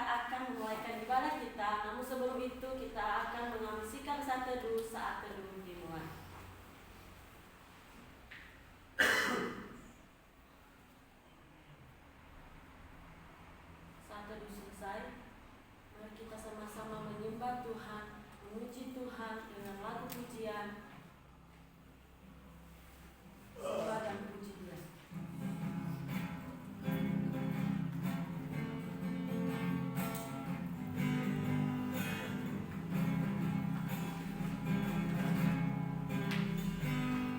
akan memulaikan ibadah kita, namun sebelum itu kita akan mengambil sikap saat teduh dimulai. Saat teduh selesai, mari kita sama-sama menyembah Tuhan, memuji Tuhan dengan lagu pujian, sembah dan puji Dia.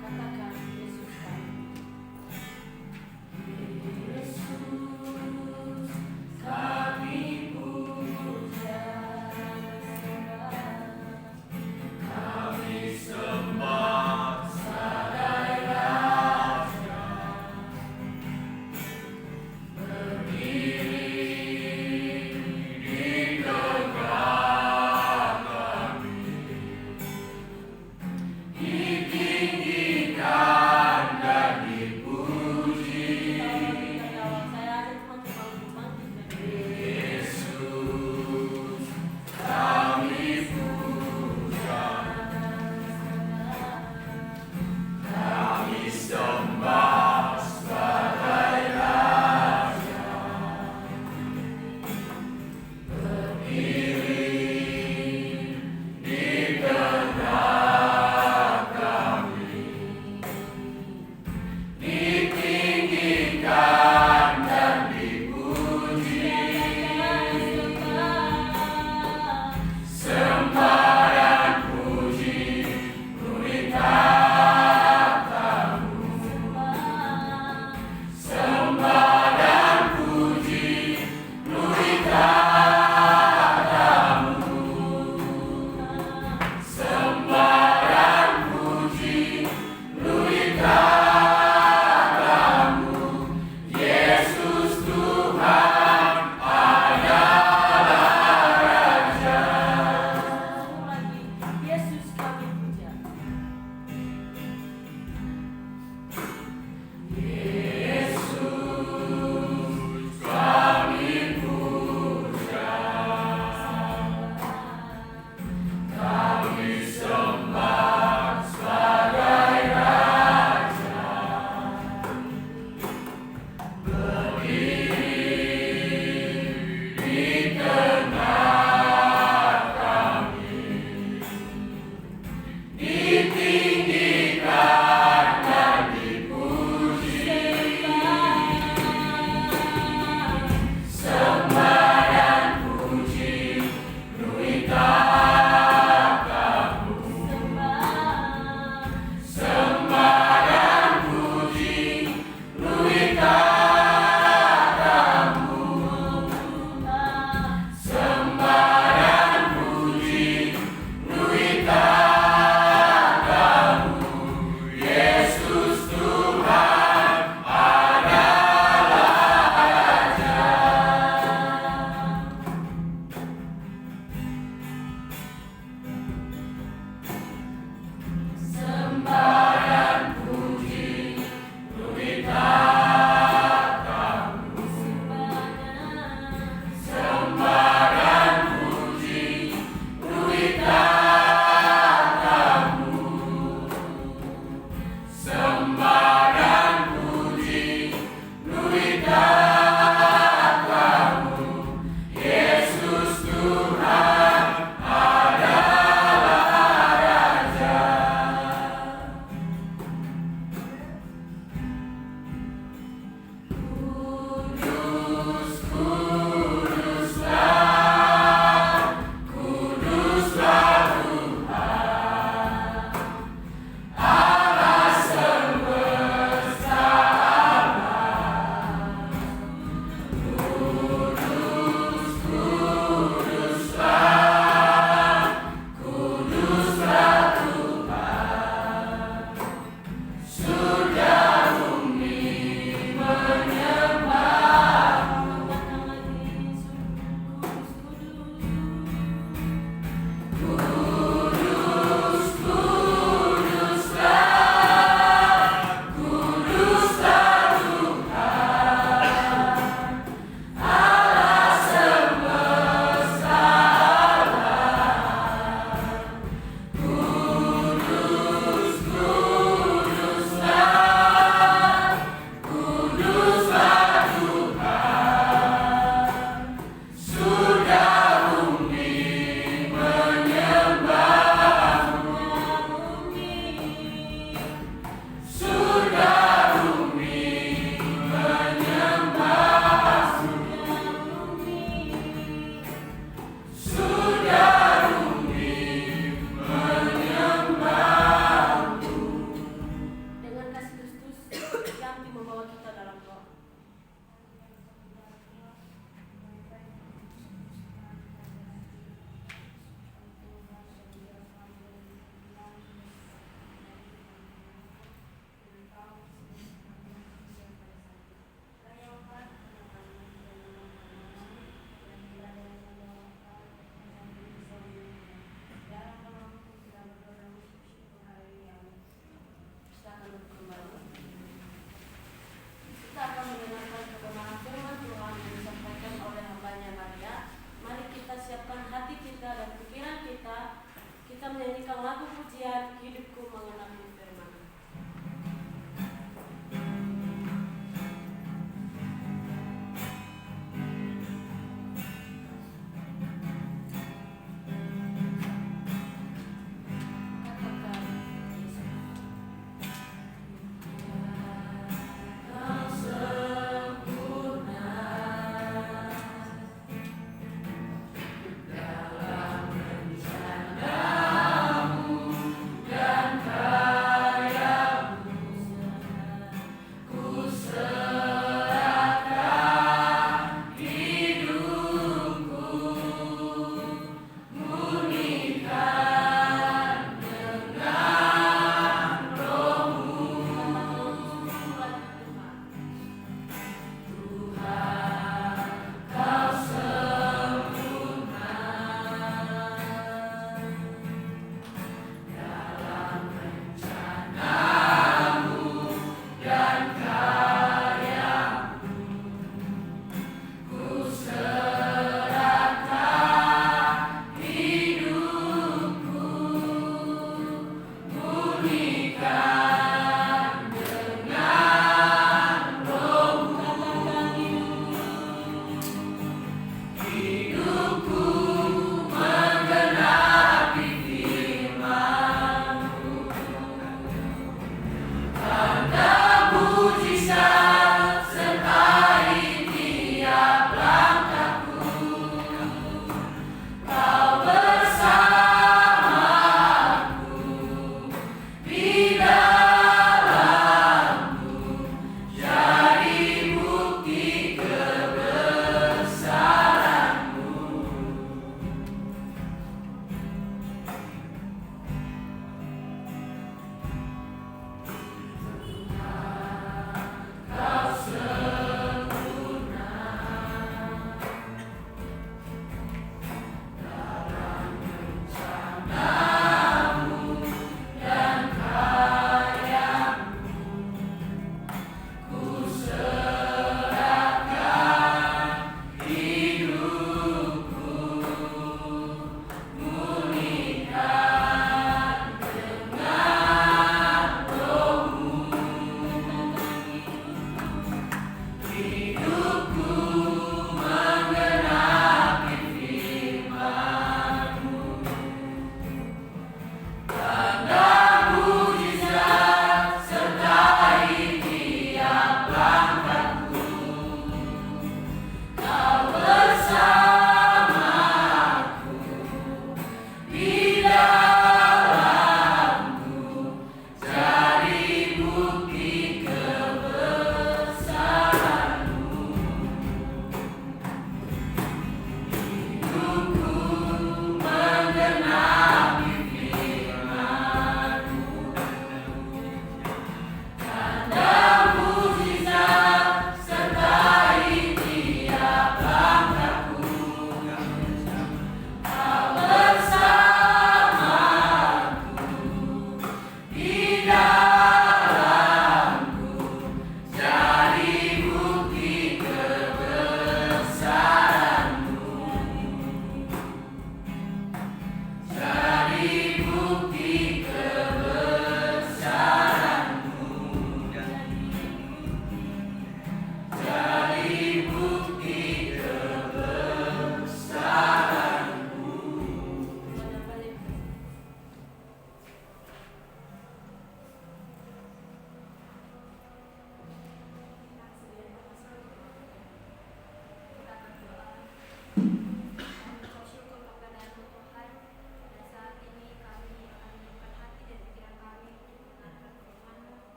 Katakan Yesus kami. Yesus kami puja, kami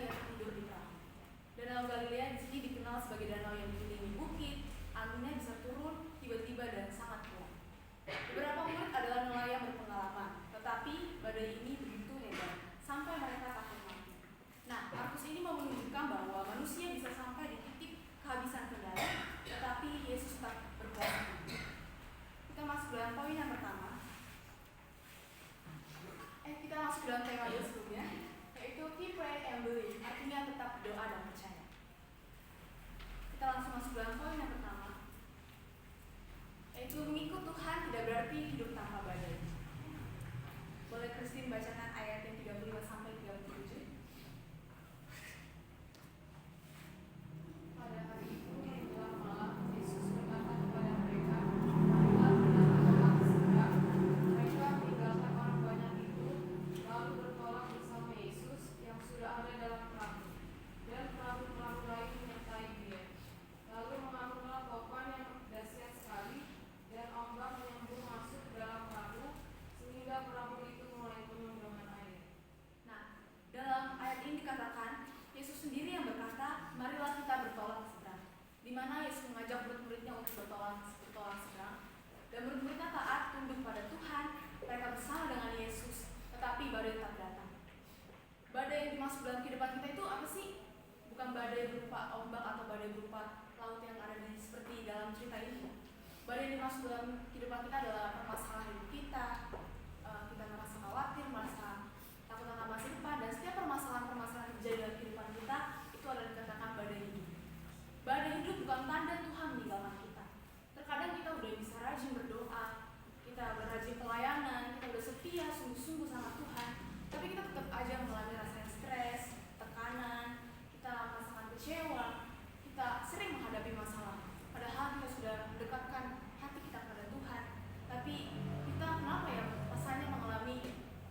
ia tidur di perahu. Danau Galilea di sini dikenal sebagai danau yang dikelilingi bukit, anginnya bisa turun tiba-tiba dan sangat kuat. Beberapa murid adalah nelayan berpengalaman, tetapi badai ini begitu hebat sampai mereka takut mati. Nah, Markus ini mau menunjukkan bahwa manusia bisa sampai di titik kehabisan kendali, tetapi Yesus tetap berkuasa. Kita masuk dalam poin yang pertama. Kita masuk dalam tema sebelumnya, yaitu keep pray and believe, artinya tetap berdoa dan percaya. Kita langsung masuk dalam poin yang pertama, yaitu mengikut Tuhan tidak berarti hidup tanpa badai. Boleh Christine bacakan ayat yang 35 sampai 37. Pada hari itu menjelang malam, Yesus berkata kepada mereka, "Marilah berangkat segera." Mereka meninggalkan orang banyak itu, lalu bertolak bersama Yesus yang sudah ada dalam perahu, dan perahu-perahu lain menyertai Dia. Lalu mengamuklah topan yang dahsyat sekali, dan ombak menyembur masuk ke dalam perahu, sehingga perahu itu mulai penuh dengan air. Nah, dalam ayat ini dikatakan Yesus sendiri yang berkata, "Marilah kita bertolak seberang." Di mana Yesus mengajak murid-muridnya untuk bertolak seberang, dan murid-muridnya taat tunduk pada Tuhan. Mereka bersama dengan Yesus, tetapi badai tetap datang. Badai yang dimaksud dalam kehidupan kita itu apa sih? Bukan badai berupa ombak atau badai berupa laut yang ada seperti dalam cerita ini. Badai yang dimaksud dalam kehidupan kita adalah permasalahan hidup kita. Kita merasa khawatir, merasa takut akan masa depan, dan setiap permasalahan-permasalahan yang terjadi dalam kehidupan kita itu adalah dikatakan badai hidup. Badai hidup bukan tanda Tuhan meninggalkan kita. Terkadang kita udah bisa rajin berdoa, kita berrajin pelayanan, kita udah setia sungguh-sungguh sama Tuhan, tapi kita tetap aja mengalami rasa stres, tekanan, kita merasakan kecewa, kita sering menghadapi masalah. Padahal kita sudah mendekatkan hati kita kepada Tuhan, tapi kita kenapa ya rasanya mengalami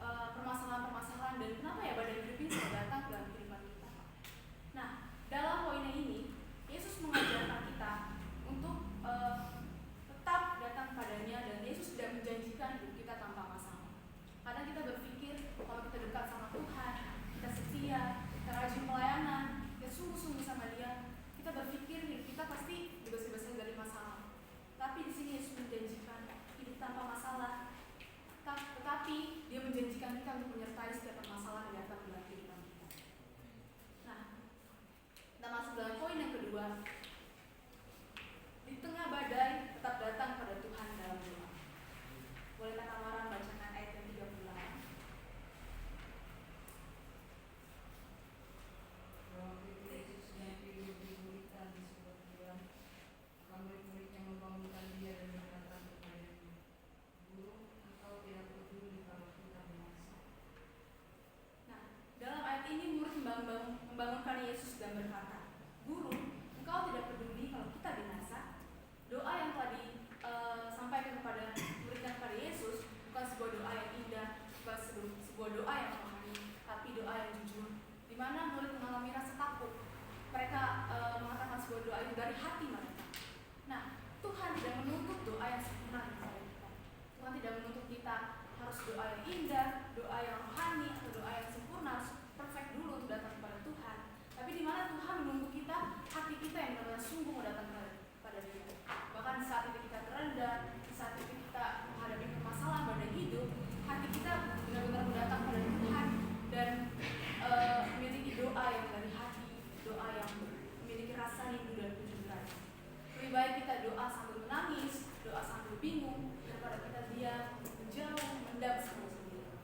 permasalahan-permasalahan, dan kenapa ya badai hidup ini selalu datang dalam kehidupan kita. Nah, dalam poinnya ini Yesus mengajarkan kita untuk tetap datang padanya, dan Yesus tidak menjanjikan hidup kita tanpa masalah. Kadang kita berpikir kalau kita dekat sama Tuhan, kita setia, kita rajin pelayanan, kita sungguh-sungguh sama Dia, kita berpikir hidup kita pasti bebas-bebas dari masalah. Tapi di sini Yesus menjanjikan hidup tanpa masalah. Tetapi Dia menjanjikan kita untuk menyertai setiap permasalahan yang datang dalam kehidupan kita. Nah, kita masuk dalam poin yang kedua. Di tengah badai tetap datang pada Tuhan dalam doa. Boleh Kak Tamaran bacakan ayat yang 38. Waktu itu Yesus sedang tidur di gurita di sebuah bulan, maka murid-muridnya membangunkan Dia dan berkata kepadanya, "Guru, Engkau tidak peduli kalau kita binasa." Nah, dalam ayat ini murid membangunkan Yesus dan berkata, "Guru, Engkau tidak peduli kalau kita binasa." Doa yang telah disampaikan kepada muridnya kepada Yesus bukan sebuah doa yang indah, bukan sebuah doa yang rohani, tapi doa yang jujur, di mana murid mengalami rasa takut. Mereka mengatakan sebuah doa itu dari hati mereka. Nah, Tuhan tidak menuntut doa yang sempurna kepada kita. Tuhan tidak menuntut kita harus doa yang indah, doa yang rohani, atau doa yang sempurna, harus perfect dulu untuk datang kepada Tuhan. Tapi di mana Tuhan menuntut kita, hati kita yang benar-benar sungguh mau datang kepada Dia. Bahkan di saat itu kita terendah, di saat itu kita menghadapi permasalahan badai hidup, hati kita benar-benar mendatang pada Tuhan dan memiliki doa yang dari hati, doa yang memiliki rasa rindu dan kejujuran. Lebih baik kita doa sambil menangis, doa sambil bingung, daripada kita diam, menjauh, mendam sama sendiri.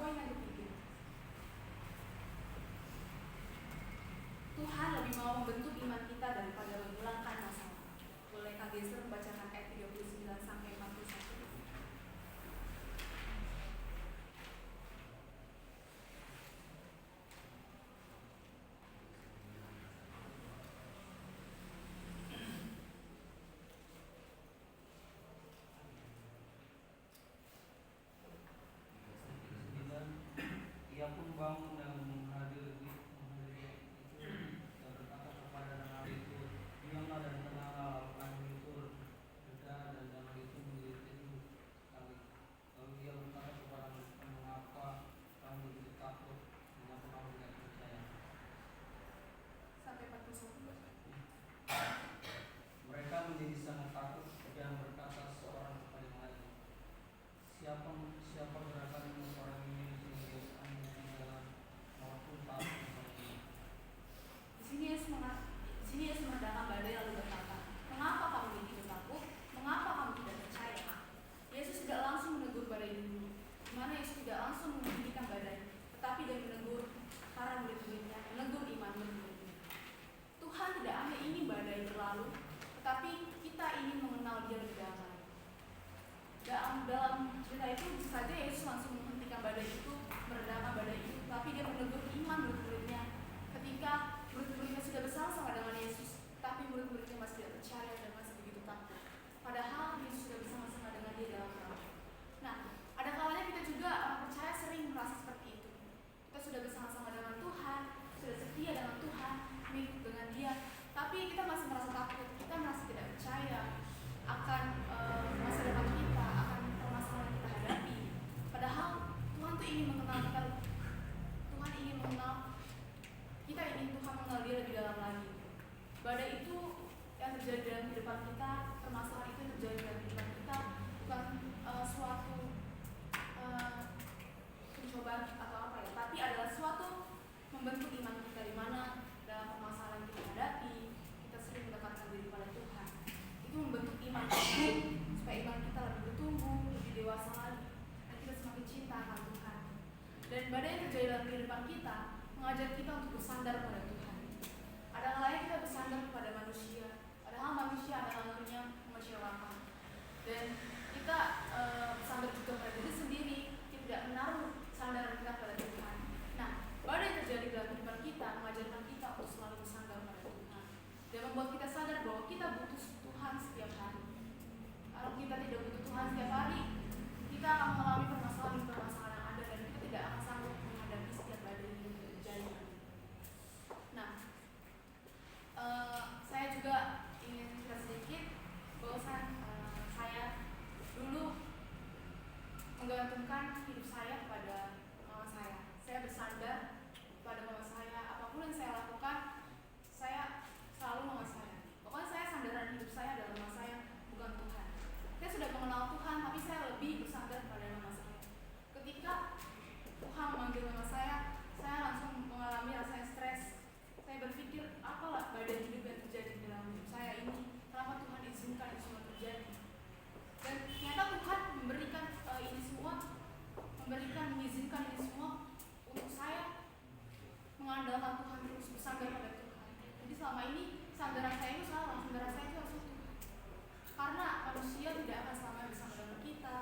poin yang ketiga, Tuhan lebih mau membentuk iman kita daripada menghilangkan masalah. Boleh Kak Geser membacakan ayat 39 sampai 41? Ia pun bangun dan menghadiri itu dan berkata kepada dengar itu, diamlah dan tenanglah, lalu itu reda dan dengar itu menjadi teduh sekali. Lalu ia berkata kepada mereka, mengapa kamu begitu takut, mengapa kamu tidak percaya? Sampai 41. Mereka menjadi sangat takut dan berkata seorang kepada yang lain, siapa gerakan orang ini sehingga angin jalan maupun takut kepada dia. Di sini Yesus menghadapkan badai lalu berkata, mengapa kamu begitu takut? Mengapa kamu tidak percaya? Yesus tidak langsung menegur badai dulu. Di mana Yesus tidak langsung menghentikan badai, tetapi dia menegur para murid-muridnya, menegur iman murid-muridnya. Tuhan tidak hanya ingin badai berlalu, tetapi kita ingin mengenal Dia lebih dalam. Dalam cerita itu bisa saja Yesus langsung menghentikan badai itu, meredakan badai itu, tapi dia menegur iman murid-muridnya. Ketika murid-muridnya sudah bersama-sama dengan Yesus, tapi murid-muridnya masih tidak percaya dan masih begitu takut. Padahal Yesus sudah bersama-sama dengan dia dalam perahu. Nah, ada kalanya kita juga orang percaya sering merasa seperti itu. Kita sudah bersama-sama dengan Tuhan, sudah setia dengan Tuhan, mengikut dengan Dia, tapi kita masih merasa takut, kita merasa tidak percaya akan masa depan kita, akan permasalahan yang kita hadapi. Padahal Tuhan tuh ingin mengenal kita, Tuhan ingin mengenal kita, ingin Tuhan mengenal Dia lebih dalam lagi. Badai itu yang terjadi dalam kehidupan kita, permasalahan itu yang terjadi dalam kehidupan kita bukan suatu pencobaan atau apa ya, tapi adalah suatu membentuk iman kita, di mana dalam permasalahan yang kita hadapi kita sering mendekatkan diri pada Tuhan. Itu membentuk iman kita supaya iman kita lebih bertumbuh, lebih dewasa lagi, dan kita semakin cinta akan Tuhan. Dan badai yang terjadi dalam kehidupan kita mengajar kita untuk bersandar pada Tuhan. Ada kalanya kita bersandar kepada manusia, padahal manusia adalah namanya mengecewakan. Dan kita bersandar juga pada diri sendiri, kita tidak menaruh sandaran kita pada Tuhan. Nah, badai yang terjadi dalam kehidupan kita mengajarkan kita untuk selalu bersandar pada Tuhan dan membuat kita sadar bahwa kita butuh Tuhan setiap hari. Kalau kita tidak butuh Tuhan setiap hari, kita akan mengalami permasalahan yang ada dan kita tidak akan sanggup menghadapi setiap badai yang terjadi. Nah, saya juga ingin cerita sedikit bahwasan saya dulu menggantungkan hidup saya kepada mama saya. Saya bersandar pada mama saya, apapun yang saya lakukan, saya selalu mama saya. Pokoknya saya sandaran hidup saya adalah mama saya, bukan Tuhan. Saya sudah mengenal Tuhan, tapi saya lebih bersandar pada mama saya. Ketika Tuhan memanggil mama saya langsung mengalami rasa stres. Saya berpikir, apalah badai hidup yang terjadi dalam hidup saya ini, kenapa Tuhan izinkan itu semua terjadi. Dan ternyata Tuhan memberikan ini semua, mengizinkan ini semua untuk saya mengandalkan Tuhan, terus bersandar pada Tuhan. Jadi selama ini sandaran saya itu salah, sandaran saya itu harus Tuhan. Karena manusia tidak akan selamanya bersama dengan kita,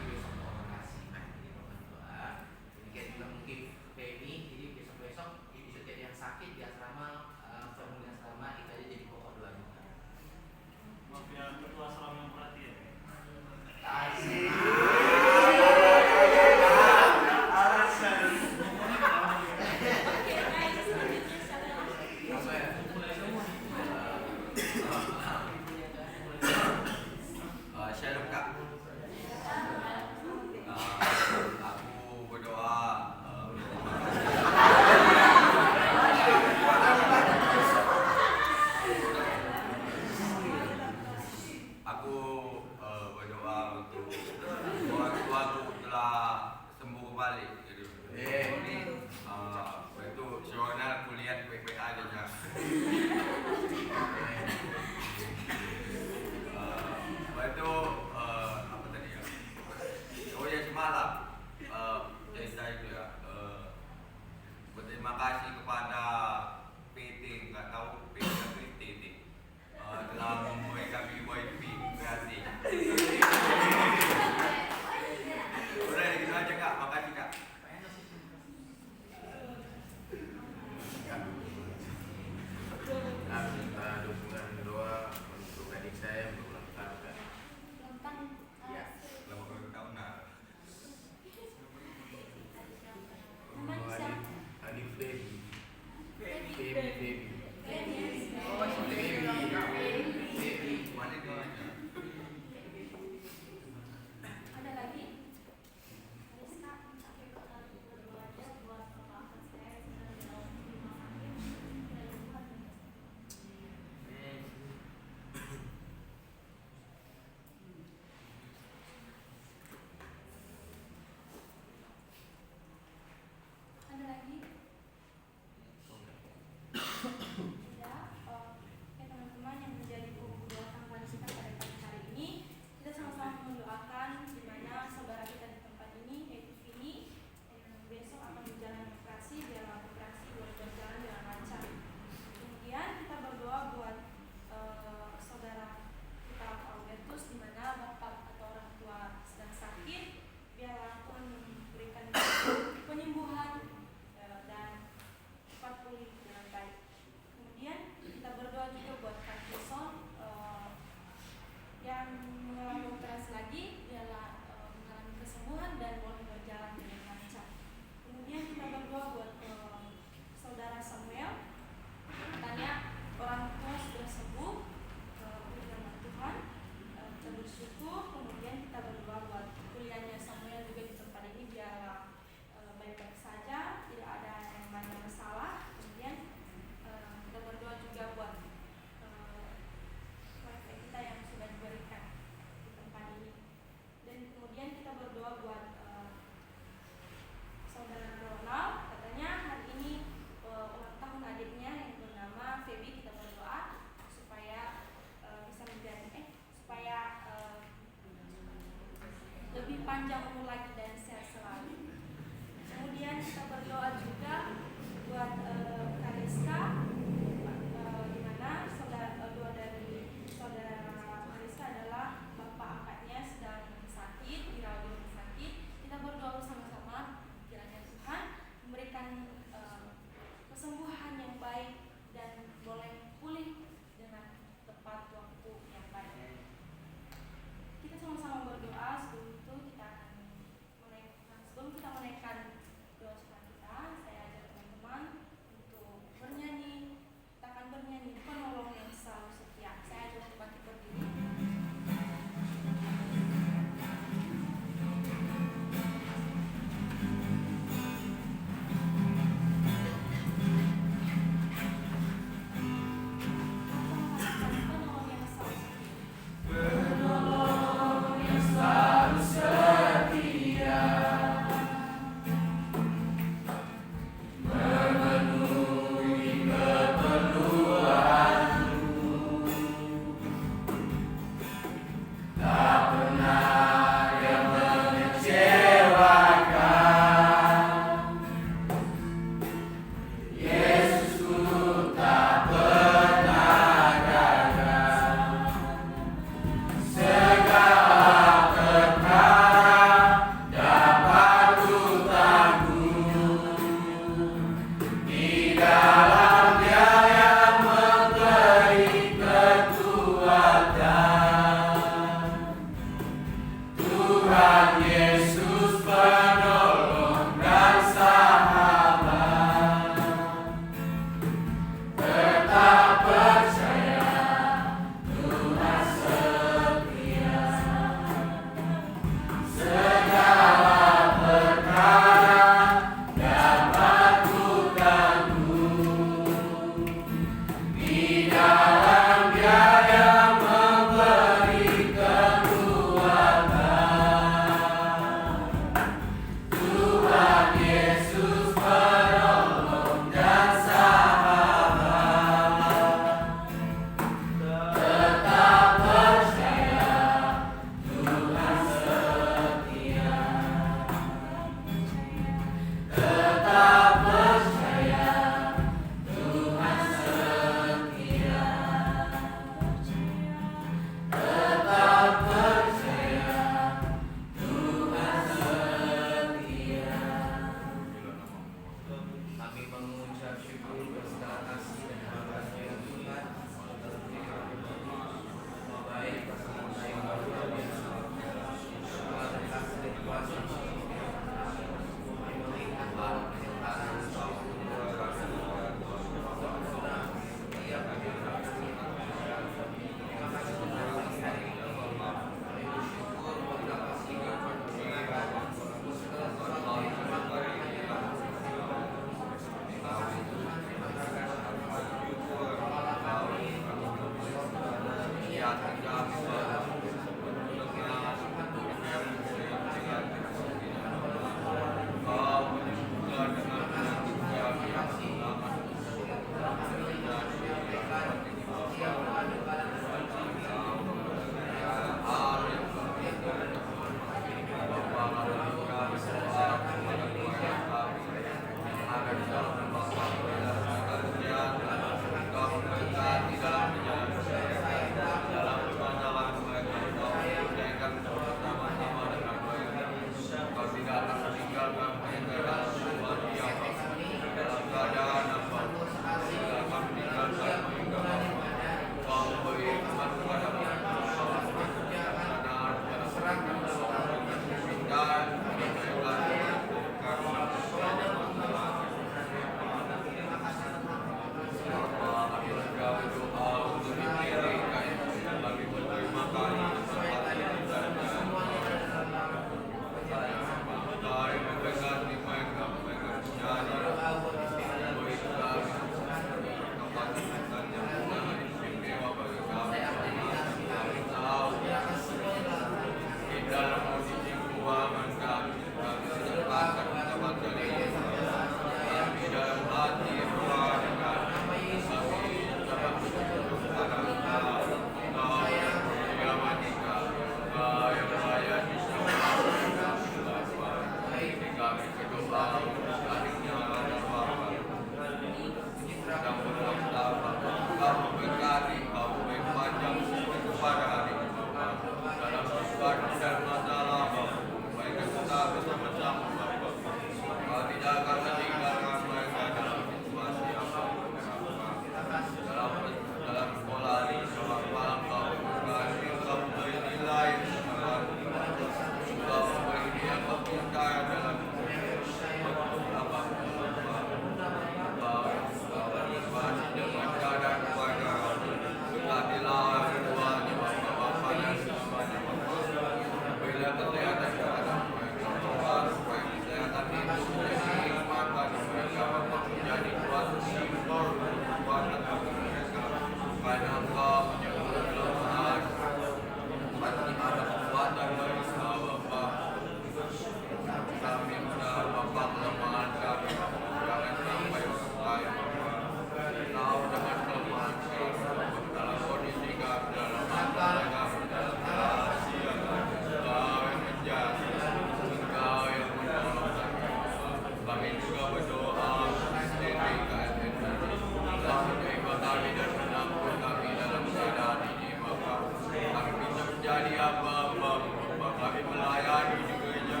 menjadi hamba-hamba Bapak. Kami melayani di gereja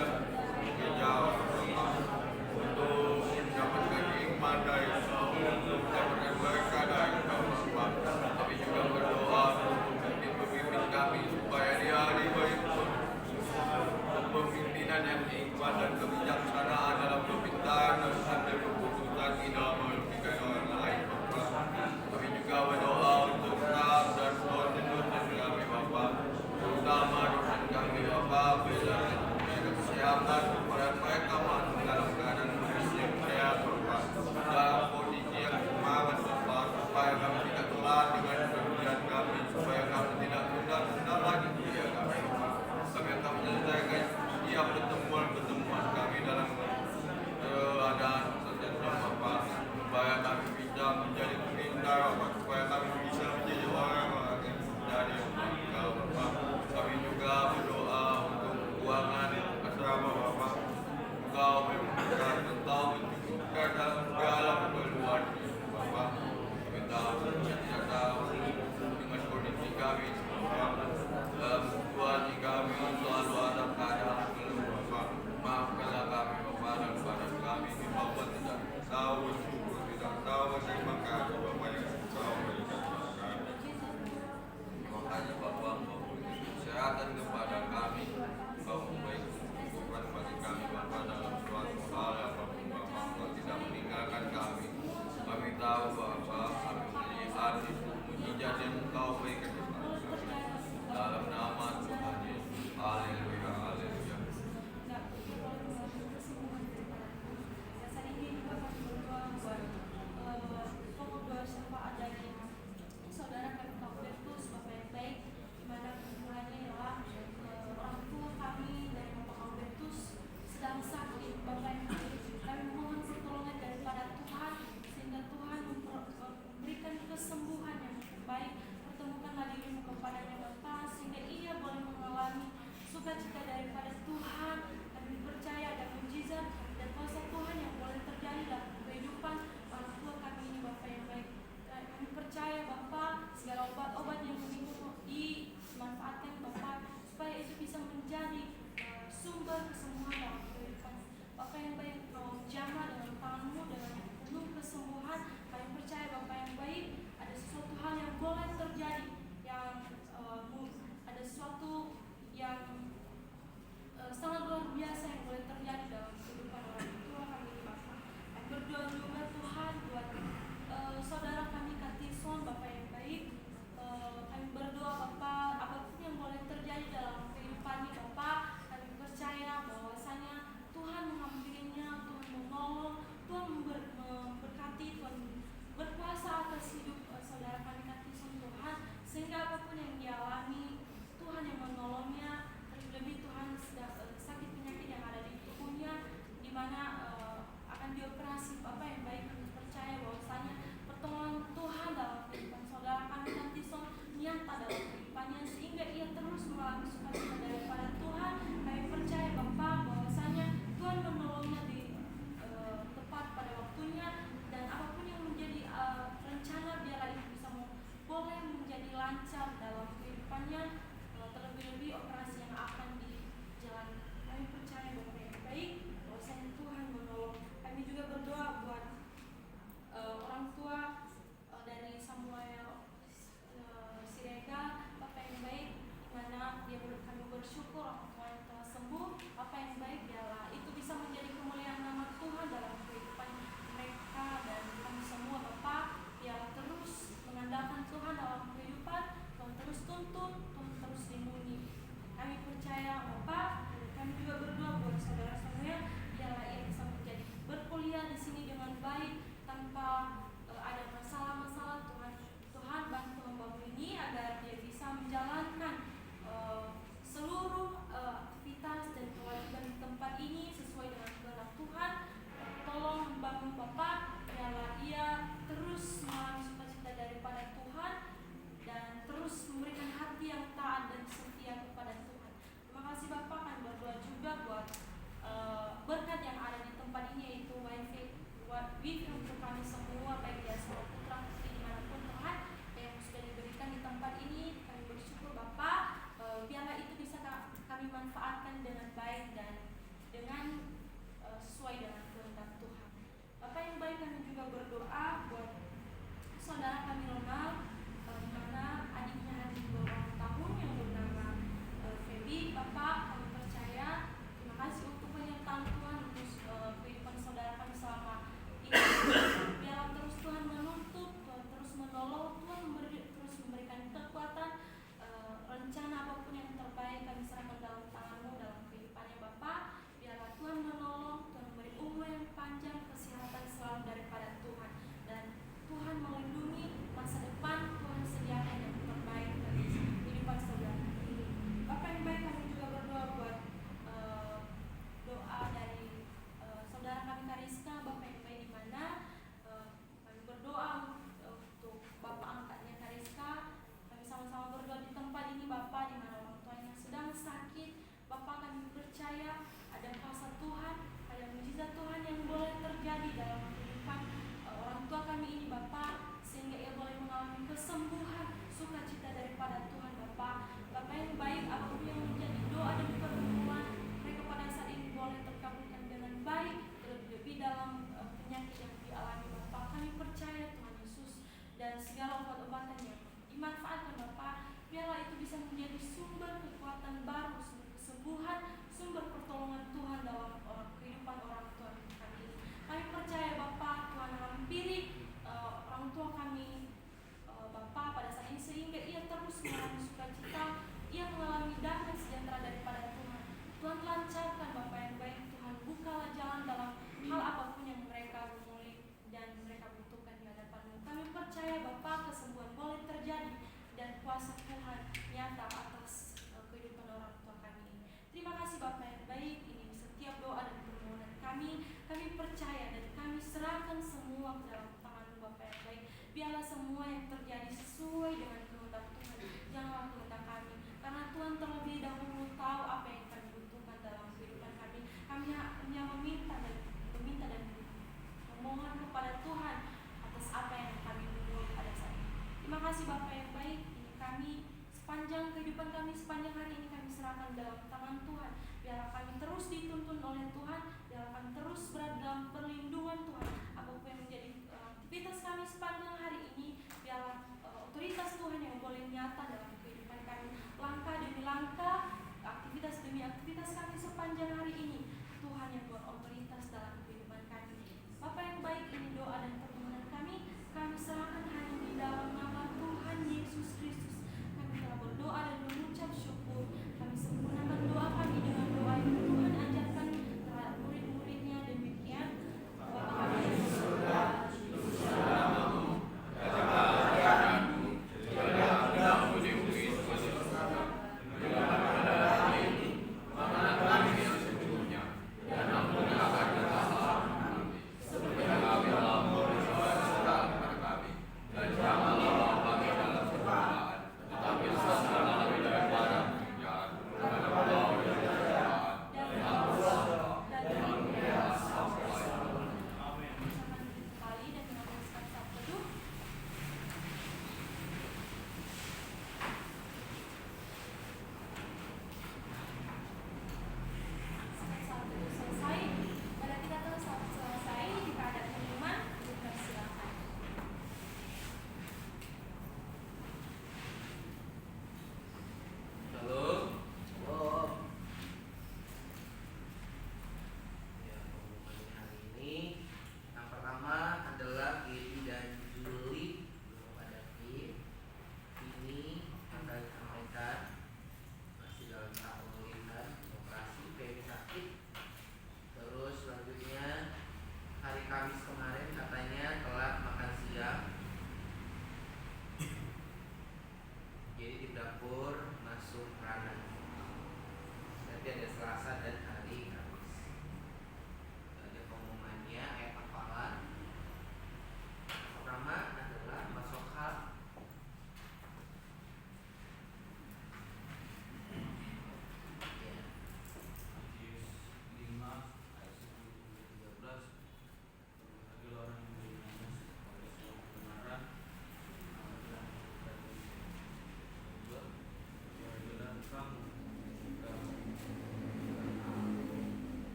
untuk mendapatkan hikmat dari Engkau, untuk mendapatkan berkat dari Engkau Bapak. Kami juga berdoa untuk pemimpin kami supaya dia diberi kepemimpinan yang hikmat dan kebijaksanaan dalam pemerintahan dan sambil keputusan tidak merugikan orang lain Bapak. Kami juga berdoa untuk staf dan koordinator kami Bapak, terutama dosen kami Bapak, belajar kesehatan supaya mereka masuk dalam keadaan kondisi yang sehat Bapak, dalam kondisi yang semangat Bapak, supaya kami tidak telat dengan pekerjaan kami, supaya kami tidak tunda lagi kerja kami Bapak. Kami akan menyelesaikan setiap pertemuan kami dalam keadaan tertentu Bapak, supaya kami bisa menjadi pemimpin Bapak, supaya kami bisa menjadi orang-orang yang menjadi Engkau Bapak. Kami juga berdoa untuk keuangan asrama Bapak. Engkau memberikan, Engkau mencukupkan dalam segala keperluan Bapak. Kami tahu, kita tahu dengan kondisi kami Bapak, dalam situasi kami selalu ada keadaan keluh Bapak. Maafkanlah kami Bapak, dan badan kami di bawah tidak tahu bersyukur, tidak tahu terima kasih Bapak yang Engkau berikan kepada kami. Makanya Bapak memberi kesehatan kepada kami, Engkau memberi kecukupan bagi kami Bapak dalam suatu hal apapun Bapak. Engkau tidak meninggalkan kami. Kami tahu Bapak, kami melihat itu mujizat yang Engkau berikan kepada kami. Dalam nama Tuhan Yesus, haleluya, haleluya. Saudara kami Pak Bertus, Bapak yang baik, di mana kebutuhannya ialah juga berdoa buat saudara kami Ronald, di mana adiknya hari juga ulang tahun yang bernama Feby. Bapak, kami percaya, terima kasih untuk penyertaan Tuhan untuk kehidupan saudara kami selama ini. Biarlah terus Tuhan menuntut, Tuhan terus menolong, Tuhan terus memberikan kekuatan, rencana apapun yang terbaik kami serahkan dalam tangan-Mu dalam kehidupannya Bapak. Biarlah Tuhan menolong, Tuhan memberi umur yang panjang, kesehatan selalu daripada Tuhan, dan Tuhan melindungi masa depan. Tuhan sediakan yang terbaik dari kehidupan saudara ini. Bapak yang baik, kami juga berdoa buat doa dari saudara kami Kariska. Bapak yang baik, di mana kami berdoa untuk Bapak angkatnya Kariska. Kami sama-sama berdoa di tempat ini Bapak, di mana orang tuanya sedang sakit. Bapak, kami percaya ada kuasa Tuhan, ada mujizat Tuhan yang boleh terjadi dalam kehidupan orang tua kami ini Bapak, sehingga ia boleh mengalami kesembuhan, sukacita daripada Tuhan Bapak. Bapak yang baik, apapun yang menjadi doa dan permohonan mereka pada saat ini boleh terkabulkan dengan baik, terlebih dalam penyakit yang dialami Bapak. Kami percaya Tuhan Yesus, dan segala obat-obatan yang dimanfaatkan Bapak, biarlah itu bisa menjadi sumber kekuatan baru, sumber kesembuhan, sumber pertolongan Tuhan dalam kehidupan orang tua kami ini. Kami percaya Bapak, Tuhan hampiri orang tua kami Bapak pada saat ini, sehingga ia terus mengalami sukacita, ia mengalami damai sejahtera daripada Tuhan. Tuhan lancarkan Bapak yang baik, Tuhan bukalah jalan dalam hal apapun yang mereka gumuli dan mereka butuhkan di hadapan-Mu. Kami percaya Bapak, kesembuhan boleh terjadi dan kuasa Tuhan nyata atas kehidupan orang tua kami ini. Terima kasih Bapak yang baik, ini setiap doa dan permohonan kami percaya dan kami serahkan semua ke dalam tangan-Mu Bapak yang baik. Biarlah semua yang terjadi sesuai dengan kehendak Tuhan, janganlah kehendak kami, karena Tuhan terlebih dahulu tahu apa yang kami butuhkan dalam kehidupan kami. Kami hanya meminta dan memohon kepada Tuhan atas apa yang kami butuhkan pada saat ini. Terima kasih Bapak yang baik, ini kami sepanjang kehidupan kami, sepanjang hari ini kami serahkan dalam tangan Tuhan. Biarlah kami terus dituntun oleh Tuhan, biarlah kami terus berada dalam perlindungan Tuhan. Apapun yang menjadi aktivitas kami sepanjang hari ini, biarlah otoritas Tuhan yang boleh nyata dalam kehidupan kami. Langkah demi langkah, aktivitas demi aktivitas kami sepanjang hari ini, Tuhan yang berotoritas dalam kehidupan kami. Bapak yang baik, ini doa dan permohonan kami serahkan hanya di dalam nama Tuhan Yesus Kristus. Kami telah berdoa dan mengucap syukur. Kami sempurnakan doa kami dengan doa yang Tuhan ajarkan terhadap murid-muridnya, demikian. Bapa kami yang di surga, dikuduskanlah namamu, datanglah kerajaanmu, jadilah kehendakmu di bumi seperti di surga. Berikanlah kepada kami makanan kami yang secukupnya, dan ampunilah kesalahan kami, seperti kami telah mengampuni kesalahan kepada kami, dan janganlah bawa kami dalam pencobaan, tetapi selamatkanlah kami dari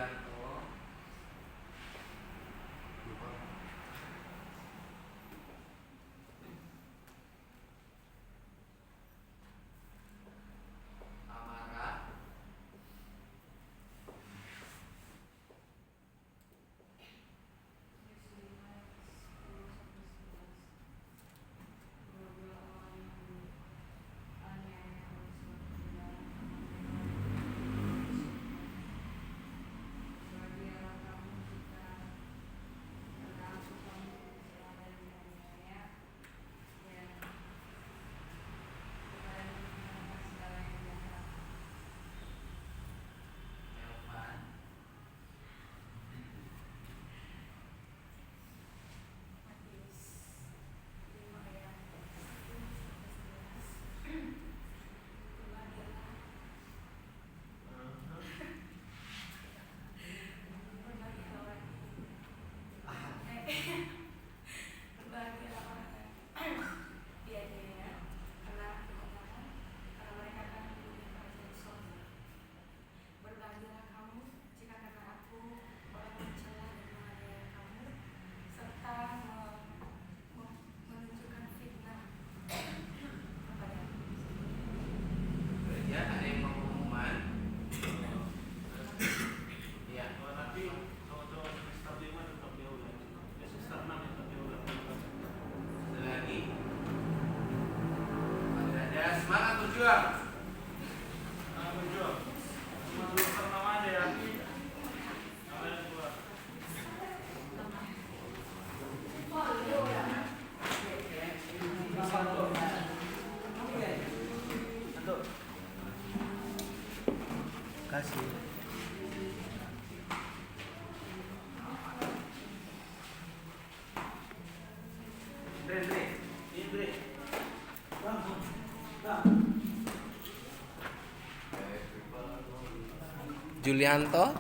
Julianto, Amara, Elvan, Matius 5 ayat 1 sampai 11. Berbahagialah berbahagialah orang berbahagialah orang yang dianiaya karena kebenaran, karena mereka akan menduduki kerajaan surga. Berbahagialah kamu jika karena aku orang mencela dan menganiaya kamu serta menunjukkan fitnah kepadamu. Gereja ada yang mau pengumuman? Ya. Tapi cowok-cowok semester 5 tetap diulang. Semester 6 tetap diulang. Ada lagi? Ada semangat berjuang. Berjuang. Cuma 2 karena ada ya. Yang lain keluar. Kasih. Indri. Julianto,